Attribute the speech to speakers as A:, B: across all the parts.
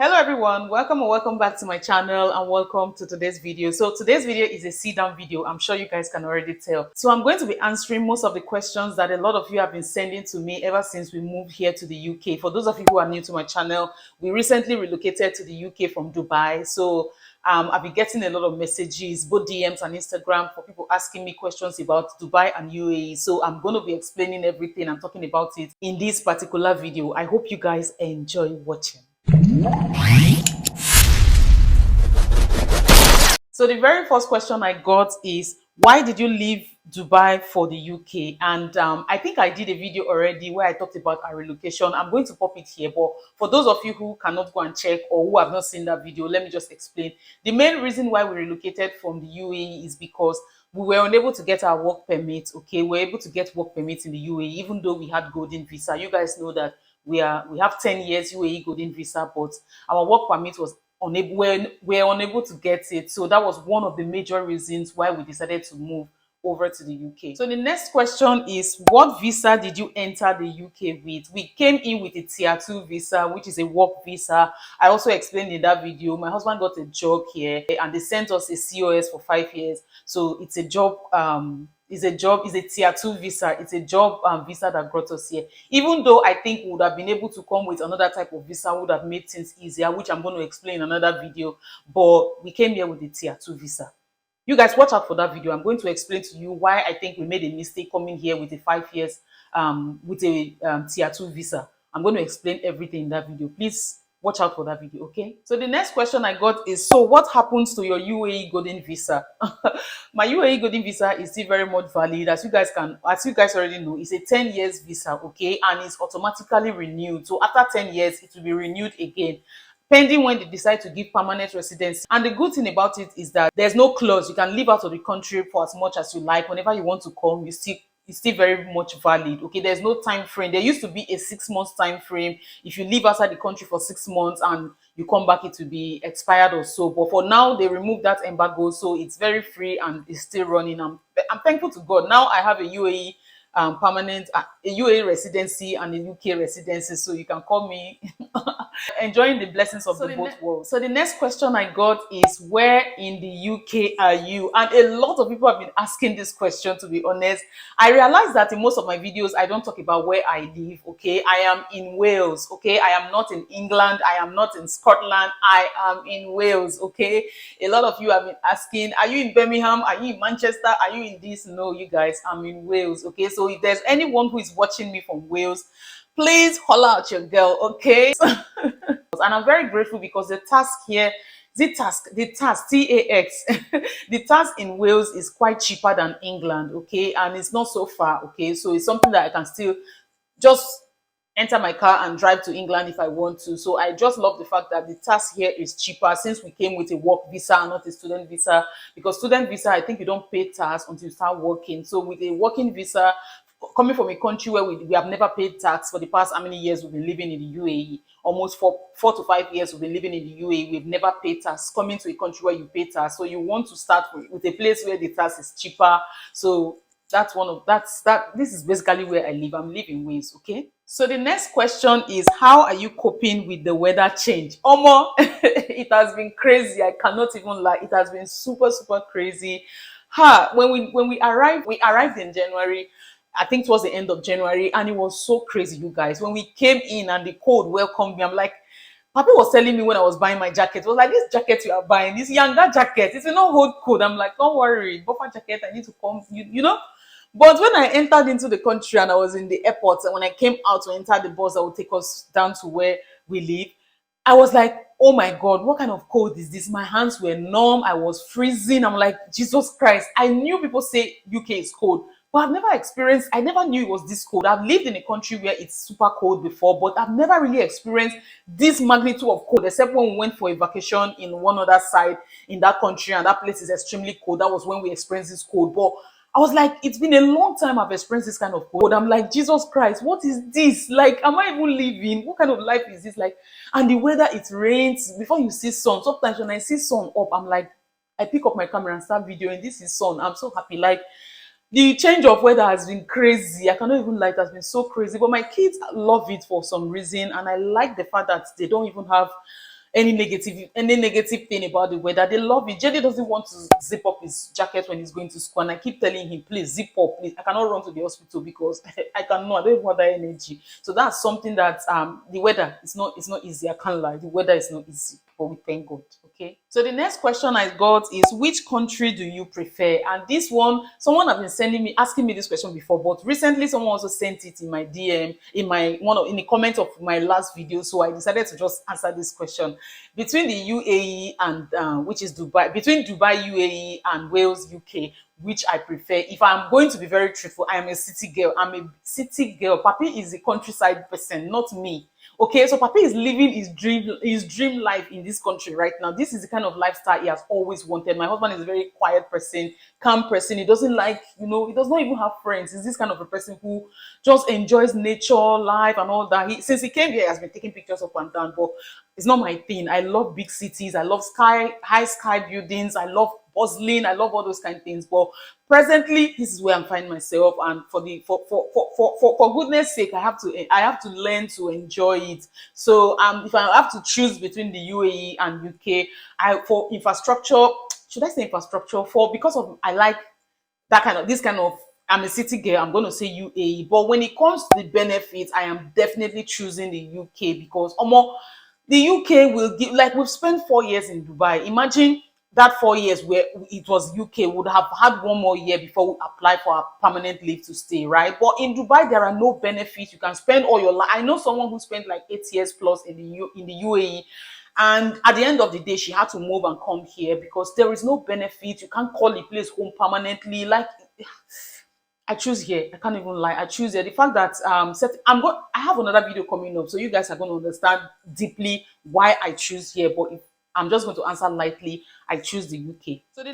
A: Hello everyone, welcome or welcome back to my channel and welcome to today's video. So today's video is a sit down video. I'm sure you guys can already tell. So I'm going to be answering most of the questions that a lot of you have been sending to me ever since we moved here to the UK. For those of you who are new to my channel, we recently relocated to the UK from Dubai. So I've been getting a lot of messages, both DMs and Instagram, for people asking me questions about Dubai and UAE. So I'm going to be explaining everything and talking about it in this particular video. I hope you guys enjoy watching. So the very first question I got is, why did you leave Dubai for the UK? And I think I did a video already where I talked about our relocation. I'm going to pop it here, but for those of you who cannot go and check or who have not seen that video, let me just explain. The main reason why we relocated from the UAE is because we were unable to get our work permit. Okay, we were able to get work permits in the UAE even though we had golden visa. You guys know that we have 10 years UAE golden visa, but our work permit was unable we're unable to get it. So that was one of the major reasons why we decided to move over to the UK. So the next question is, what visa did you enter the UK with? We came in with a tier 2 visa, which is a work visa. I also explained in that video, my husband got a job here and they sent us a COS for 5 years. So it's a job, is a tier 2 visa. It's a job visa that brought us here. Even though I think we would have been able to come with another type of visa, would have made things easier, which I'm going to explain in another video. But we came here with the tier 2 visa. You guys watch out for that video. I'm going to explain to you why I think we made a mistake coming here with a 5 years with a tier 2 visa. I'm going to explain everything in that video. Please watch out for that video, okay? So the next question I got is, so what happens to your UAE Golden Visa? My UAE Golden Visa is still very much valid. As you guys already know, it's a 10 years visa, okay? And it's automatically renewed. So after 10 years, it will be renewed again, pending when they decide to give permanent residency. And the good thing about it is that there's no clause. You can leave out of the country for as much as you like. Whenever you want to come, it's still very much valid. Okay, there's no time frame. There used to be a 6 months time frame. If you leave outside the country for 6 months and you come back, it will be expired or so. But for now, they removed that embargo, so it's very free and it's still running. I'm thankful to God. Now I have a UAE permanent, a UAE residency and a UK residency, so you can call me enjoying the blessings of the both worlds. So the next question I got is, where in the UK are you? And a lot of people have been asking this question, to be honest. I realize that in most of my videos, I don't talk about where I live, okay? I am in Wales, okay? I am not in England. I am not in Scotland. I am in Wales, okay? A lot of you have been asking, are you in Birmingham? Are you in Manchester? Are you in this? No, you guys, I'm in Wales, okay? So if there's anyone who is watching me from Wales, please holler out your girl, okay? And I'm very grateful because the task here, the task, TAX, the task in Wales is quite cheaper than England, okay? And it's not so far, okay? So it's something that I can still just enter my car and drive to England if I want to. So I just love the fact that the task here is cheaper since we came with a work visa and not a student visa. Because student visa, I think you don't pay tax until you start working. So with a working visa, coming from a country where we have never paid tax for the past how many years we've been living in the UAE, almost 4 to 5 years we've been living in the UAE, we've never paid tax. Coming to a country where you pay tax, so you want to start with a place where the tax is cheaper. So this is basically where I live. I'm living in Wales, okay? So the next question is, how are you coping with the weather change? Omo, it has been crazy. I cannot even lie. It has been super, super crazy. When we arrived in January. I think towards the end of January, and it was so crazy, you guys. When we came in and the cold welcomed me, I'm like, Papi was telling me when I was buying my jacket, it was like, this jacket you are buying, this younger jacket, it will not hold cold. I'm like, don't worry, buffer jacket, I need to come, you know. But when I entered into the country and I was in the airport, and when I came out to enter the bus that would take us down to where we live, I was like, oh my God, what kind of cold is this? My hands were numb. I was freezing. I'm like, Jesus Christ. I knew people say UK is cold, but I never knew it was this cold. I've lived in a country where it's super cold before, but I've never really experienced this magnitude of cold, except when we went for a vacation in one other side in that country, and that place is extremely cold. That was when we experienced this cold. But I was like, it's been a long time I've experienced this kind of cold. I'm like, Jesus Christ, what is this? Like, am I even living? What kind of life is this? Like, and the weather, it rains before you see sun. Sometimes when I see sun up, I'm like, I pick up my camera and start videoing. This is sun. I'm so happy. Like, the change of weather has been crazy. I cannot even lie, it has been so crazy. But my kids love it for some reason, and I like the fact that they don't even have any negative thing about the weather. They love it. JD doesn't want to zip up his jacket when he's going to school, and I keep telling him, please zip up, please. I cannot run to the hospital because I cannot. I don't want that energy. So that's something that the weather is not. It's not easy. I can't lie. The weather is not easy, but we thank God. Okay. So the next question I got is, which country do you prefer? And this one, someone have been asking me this question before, but recently someone also sent it in my DM, in the comment of my last video. So I decided to just answer this question. Between the UAE and which is Dubai, between Dubai, UAE and Wales, UK, which I prefer. If I'm going to be very truthful, I am a city girl. I'm a city girl. Papi is a countryside person, not me. Okay, so Papi is living his dream life in this country right now. This is the kind of lifestyle he has always wanted. My husband is a very quiet person, calm person. He doesn't like, he does not even have friends. He's this kind of a person who just enjoys nature, life, and all that. Since he came here, he has been taking pictures up and down, but it's not my thing. I love big cities. I love high sky buildings. I love bustling. I love all those kind of things. But presently, this is where I'm finding myself, and for goodness sake, I have to learn to enjoy it. So if I have to choose between the UAE and UK, for infrastructure, should I say infrastructure? Because of I like this kind of, I'm a city girl, I'm going to say UAE. But when it comes to the benefits, I am definitely choosing the UK because the UK will give, like, we've spent 4 years in Dubai. Imagine that 4 years where it was UK, would have had one more year before we apply for a permanent leave to stay, right? But in Dubai, there are no benefits. You can spend all your life. I know someone who spent like 8 years plus in the UAE. And at the end of the day, she had to move and come here because there is no benefit. You can't call the place home permanently. Like, I choose here. I can't even lie. I choose here. The fact that I have another video coming up, so you guys are going to understand deeply why I choose here. But if I'm just going to answer lightly, I choose the UK. So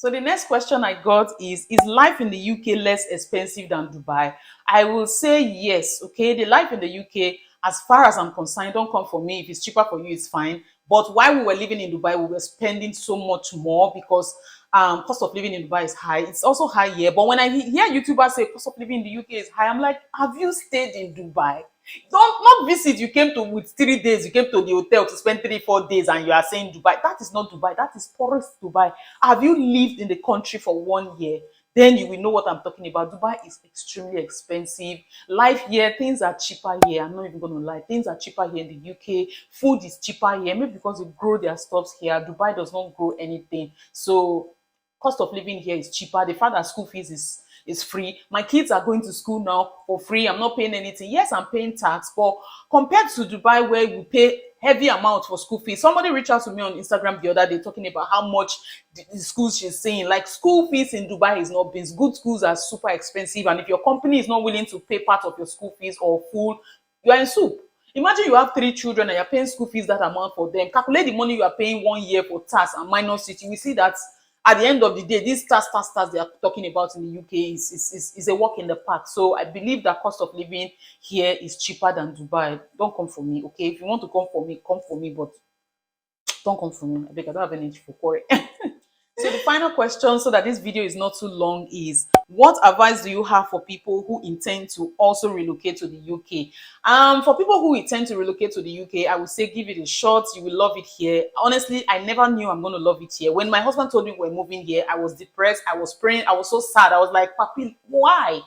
A: the next question I got is life in the UK less expensive than Dubai? I will say yes. Okay, the life in the UK, as far as I'm concerned, don't come for me. If it's cheaper for you, it's fine. But while we were living in Dubai, we were spending so much more because cost of living in Dubai is high. It's also high here. But when I hear YouTubers say cost of living in the UK is high, I'm like, have you stayed in Dubai? Don't not visit. You came to with 3 days. You came to the hotel to spend 3-4 days, and you are saying Dubai. That is not Dubai. That is tourist Dubai. Have you lived in the country for 1 year? Then you will know what I'm talking about. Dubai is extremely expensive. Life here, things are cheaper here. I'm not even going to lie. Things are cheaper here in the UK. Food is cheaper here. Maybe because they grow their stuffs here. Dubai does not grow anything. So cost of living here is cheaper. The fact that school fees is free. My kids are going to school now for free. I'm not paying anything. Yes, I'm paying tax, but compared to Dubai, where we pay heavy amount for school fees. Somebody reached out to me on Instagram the other day talking about how much the schools she's saying. Like, school fees in Dubai is not being good. Schools are super expensive, and if your company is not willing to pay part of your school fees or full, you are in soup. Imagine you have 3 children and you're paying school fees that amount for them. Calculate the money you are paying 1 year for tax and minus it. You will see that at the end of the day, these tax they are talking about in the UK is a walk in the park. So I believe that cost of living here is cheaper than Dubai. Don't come for me, okay? If you want to come for me, but don't come for me. I beg, I don't have energy for quarry. So the final question, so that this video is not too long, is what advice do you have for people who intend to also relocate to the UK? For people who intend to relocate to the UK, I would say give it a shot. You will love it here. Honestly, I never knew I'm going to love it here. When my husband told me we're moving here, I was depressed. I was praying. I was so sad. I was like, Papi, why?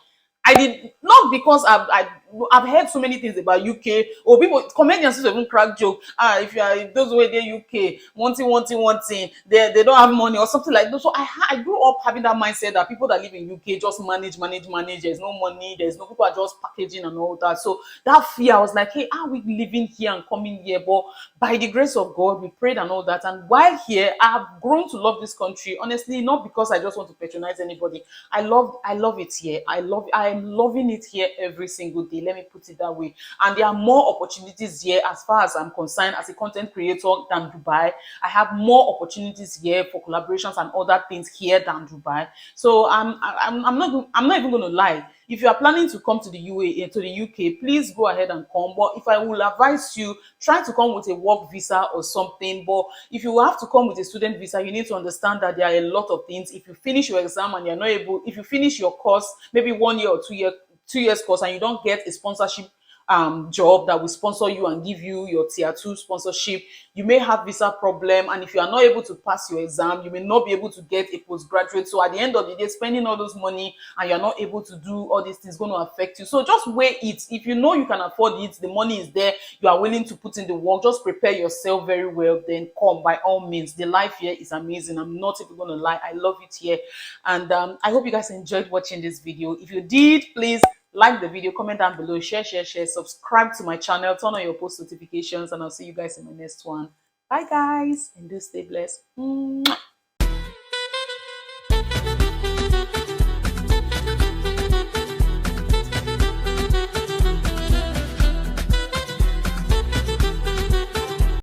A: I did not, because I've heard so many things about UK. Or people, comedians even crack joke. If you are those way there UK, wanting, they don't have money or something like that. So I grew up having that mindset that people that live in UK just manage. There's no money. There's no, people are just packaging and all that. So that fear, I was like, hey, are we living here and coming here? But by the grace of God, we prayed and all that. And while here, I have grown to love this country. Honestly, not because I just want to patronize anybody. I love it here. I'm loving it here every single day. Let me put it that way. And there are more opportunities here, as far as I'm concerned, as a content creator, than Dubai. I have more opportunities here for collaborations and other things here than Dubai. So I'm not even going to lie. If you are planning to come to the UAE, to the UK, please go ahead and come. But if I will advise you, try to come with a work visa or something. But if you have to come with a student visa, you need to understand that there are a lot of things. If you finish your exam and you're not able, if you finish your course, maybe 1 year or 2 years course, and you don't get a sponsorship job that will sponsor you and give you your tier 2 sponsorship. You may have visa problem, and if you are not able to pass your exam, you may not be able to get a postgraduate. So at the end of the day, spending all those money and you're not able to do all these things, going to affect you. So just weigh it. If you know you can afford it, the money is there, you are willing to put in the work, just prepare yourself very well, then come by all means. The life here is amazing. I'm not even going to lie, I love it here. And I hope you guys enjoyed watching this video. If you did, please like the video, comment down below, share, subscribe to my channel, turn on your post notifications, and I'll see you guys in my next one. Bye guys, and do stay blessed. Mwah.